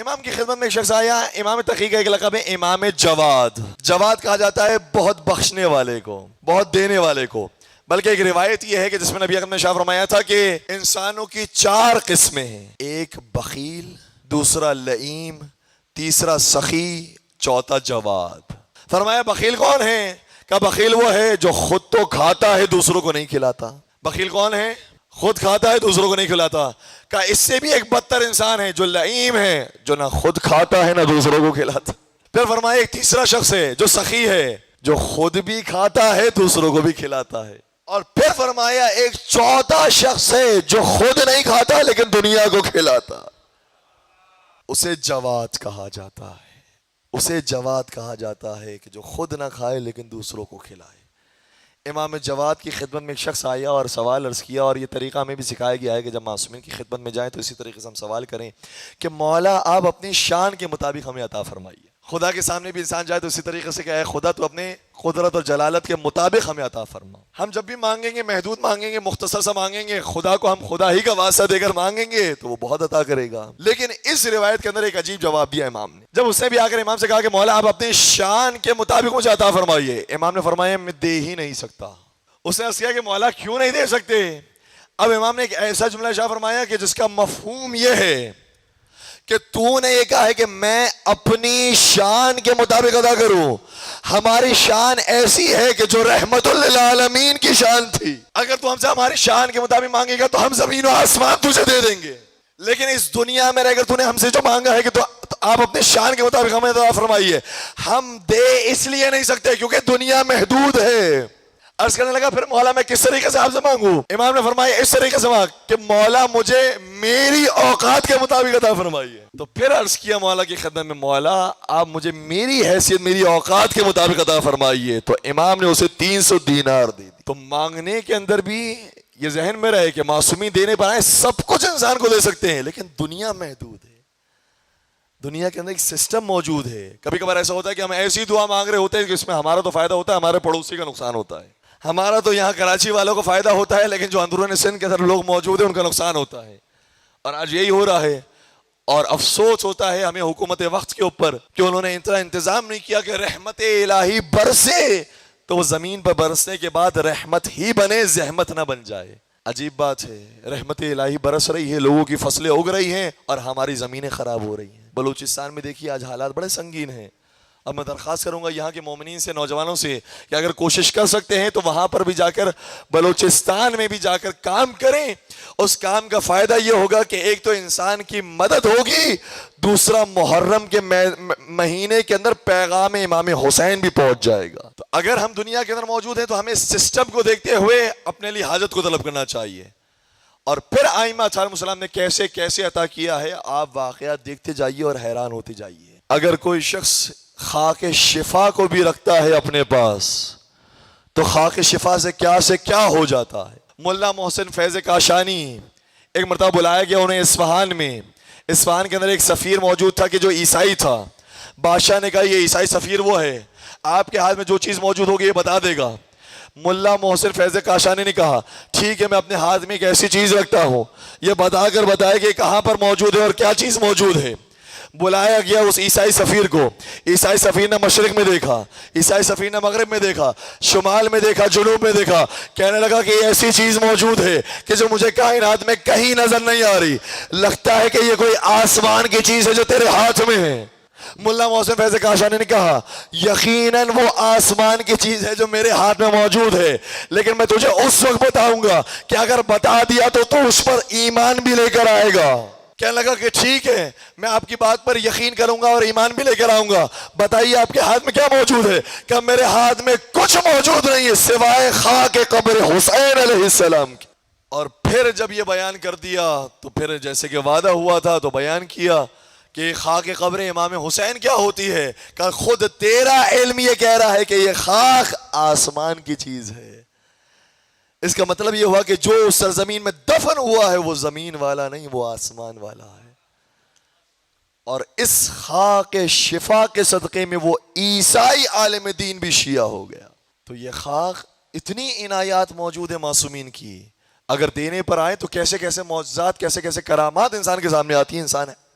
امام کی خدمت میں ایک شخص آیا، امام تقی کا ایک لقب ہے امام جواد۔ جواد کہا جاتا ہے بہت بخشنے والے کو، بہت دینے والے کو۔ بلکہ ایک روایت یہ ہے کہ جس میں نبی اکرم نے شاہ فرمایا تھا کہ انسانوں کی 4 قسمیں ہیں، ایک بخیل، دوسرا لئیم، تیسرا سخی، چوتھا جواد۔ فرمایا بخیل کون ہے؟ کہ بخیل وہ ہے جو خود تو کھاتا ہے دوسروں کو نہیں کھلاتا۔ بخیل کون ہے؟ خود کھاتا ہے دوسروں کو نہیں کھلاتا۔ کہ اس سے بھی ایک بدتر انسان ہے جو لئیم ہے، جو نہ خود کھاتا ہے نہ دوسروں کو کھلاتا۔ پھر فرمایا ایک تیسرا شخص ہے جو سخی ہے، جو خود بھی کھاتا ہے دوسروں کو بھی کھلاتا ہے۔ اور پھر فرمایا ایک چوتھا شخص ہے جو خود نہیں کھاتا لیکن دنیا کو کھلاتا، اسے جواد کہا جاتا ہے۔ اسے جواد کہا جاتا ہے کہ جو خود نہ کھائے لیکن دوسروں کو کھلائے۔ امام جواد کی خدمت میں ایک شخص آیا اور سوال عرض کیا، اور یہ طریقہ ہمیں بھی سکھایا گیا ہے کہ جب معصومین کی خدمت میں جائیں تو اسی طریقے سے ہم سوال کریں کہ مولا آپ اپنی شان کے مطابق ہمیں عطا فرمائیے۔ خدا کے سامنے بھی انسان جائے تو اسی طریقے سے کہے خدا تو اپنے قدرت اور جلالت کے مطابق ہمیں عطا فرما۔ ہم جب بھی مانگیں گے محدود مانگیں گے، مختصر سا مانگیں گے، خدا کو ہم خدا ہی کا واسطہ دے کر مانگیں گے تو وہ بہت عطا کرے گا۔ لیکن اس روایت کے اندر ایک عجیب جواب دیا امام نے، جب اس نے بھی آ کر امام سے کہا کہ مولا آپ اپنی شان کے مطابق مجھے عطا فرمائیے، امام نے فرمایا میں دے ہی نہیں سکتا۔ اس نے عرض کیا کہ مولا کیوں نہیں دے سکتے؟ اب امام نے ایک ایسا جملہ ارشاد فرمایا کہ جس کا مفہوم یہ ہے کہ تو نے یہ کہا ہے کہ میں اپنی شان کے مطابق ادا کروں۔ ہماری شان ایسی ہے کہ جو رحمت للعالمین کی شان تھی، اگر تو ہم سے ہماری شان کے مطابق مانگے گا تو ہم زمین و آسمان تجھے دے دیں گے، لیکن اس دنیا میں رہ کر تو نے ہم سے جو مانگا ہے کہ تو آپ اپنے شان کے مطابق ہمیں عطا فرمائیے، ہم دے اس لیے نہیں سکتے کیونکہ دنیا محدود ہے۔ عرض کرنے لگا پھر مولا میں کس طریقے سے آپ سے مانگوں؟ امام نے فرمایا اس طریقے سے مانگ کہ مولا مجھے میری اوقات کے مطابق عطا فرمائیے۔ تو پھر عرض کیا مولا کی خدمت میں مولا آپ مجھے میری حیثیت میری اوقات کے مطابق عطا فرمائیے۔ تو امام نے اسے 300 دینار دے دی۔ تو مانگنے کے اندر بھی یہ ذہن میں رہے کہ معصومی دینے پر آئے سب کچھ انسان کو دے سکتے ہیں، لیکن دنیا محدود ہے، دنیا کے اندر ایک سسٹم موجود ہے۔ کبھی کبھار ایسا ہوتا ہے کہ ہم ایسی دعا مانگ رہے ہوتے ہیں کہ اس میں ہمارا تو فائدہ ہوتا ہے، ہمارے پڑوسی کا نقصان ہوتا ہے۔ ہمارا تو یہاں کراچی والوں کو فائدہ ہوتا ہے لیکن جو اندرون سندھ کے اندر لوگ موجود ہیں ان کا نقصان ہوتا ہے، اور آج یہی ہو رہا ہے۔ اور افسوس ہوتا ہے ہمیں حکومت وقت کے اوپر کہ انہوں نے اتنا انتظام نہیں کیا کہ رحمت الہی برسے تو وہ زمین پر برسنے کے بعد رحمت ہی بنے، زحمت نہ بن جائے۔ عجیب بات ہے، رحمت الہی برس رہی ہے، لوگوں کی فصلیں اگ رہی ہیں اور ہماری زمینیں خراب ہو رہی ہیں۔ بلوچستان میں دیکھیے آج حالات بڑے سنگین ہیں۔ اب میں درخواست کروں گا یہاں کے مومنین سے، نوجوانوں سے کہ اگر کوشش کر سکتے ہیں تو وہاں پر بھی جا کر، بلوچستان میں بھی جا کر کام کریں۔ اس کام کا فائدہ یہ ہوگا کہ ایک تو انسان کی مدد ہوگی، دوسرا محرم کے مہینے کے اندر پیغام امام حسین بھی پہنچ جائے گا۔ تو اگر ہم دنیا کے اندر موجود ہیں تو ہمیں اس سسٹم کو دیکھتے ہوئے اپنے لیے حاجت کو طلب کرنا چاہیے۔ اور پھر آئمہ علیہ السلام نے کیسے کیسے عطا کیا ہے آپ واقعات دیکھتے جائیے اور حیران ہوتے جائیے۔ اگر کوئی شخص خاک شفا کو بھی رکھتا ہے اپنے پاس تو خاک شفا سے کیا ہو جاتا ہے۔ ملا محسن فیض کاشانی ایک مرتبہ بلایا گیا انہیں اصفہان میں۔ اصفہان کے اندر ایک سفیر موجود تھا کہ جو عیسائی تھا۔ بادشاہ نے کہا یہ عیسائی سفیر وہ ہے، آپ کے ہاتھ میں جو چیز موجود ہوگی یہ بتا دے گا۔ ملا محسن فیض کاشانی نے کہا ٹھیک ہے میں اپنے ہاتھ میں ایک ایسی چیز رکھتا ہوں، یہ بتا کر بتائے کہ کہاں پر موجود ہے اور کیا چیز موجود ہے۔ بلایا گیا اس عیسائی سفیر کو۔ عیسائی سفیر نے مشرق میں دیکھا، عیسائی سفیر نے مغرب میں دیکھا، شمال میں دیکھا، جنوب میں دیکھا، کہنے لگا کہ یہ ایسی چیز موجود ہے کہ جو مجھے کائنات میں کہیں نظر نہیں آ رہی، لگتا ہے کہ یہ کوئی آسمان کی چیز ہے جو تیرے ہاتھ میں ہے۔ ملا محسن فیض کاشانی نے کہا یقیناً وہ آسمان کی چیز ہے جو میرے ہاتھ میں موجود ہے، لیکن میں تجھے اس وقت بتاؤں گا کہ اگر بتا دیا تو اس پر ایمان بھی لے کر آئے گا۔ کہنے لگا کہ ٹھیک ہے میں آپ کی بات پر یقین کروں گا اور ایمان بھی لے کر آؤں گا، بتائیے آپ کے ہاتھ میں کیا موجود ہے؟ کہ میرے ہاتھ میں کچھ موجود نہیں ہے سوائے خاک قبر حسین علیہ السلام کی۔ اور پھر جب یہ بیان کر دیا تو پھر جیسے کہ وعدہ ہوا تھا تو بیان کیا کہ خاک قبر امام حسین کیا ہوتی ہے، کہ خود تیرا علم یہ کہہ رہا ہے کہ یہ خاک آسمان کی چیز ہے۔ اس کا مطلب یہ ہوا کہ جو اس سرزمین میں دفن ہوا ہے وہ زمین والا نہیں، وہ آسمان والا ہے۔ اور اس خاک شفا کے صدقے میں وہ عیسائی عالم دین بھی شیعہ ہو گیا۔ تو یہ خاک اتنی عنایات موجود ہے معصومین کی، اگر دینے پر آئے تو کیسے کیسے معجزات، کیسے کیسے کرامات انسان کے سامنے آتی ہیں، انسان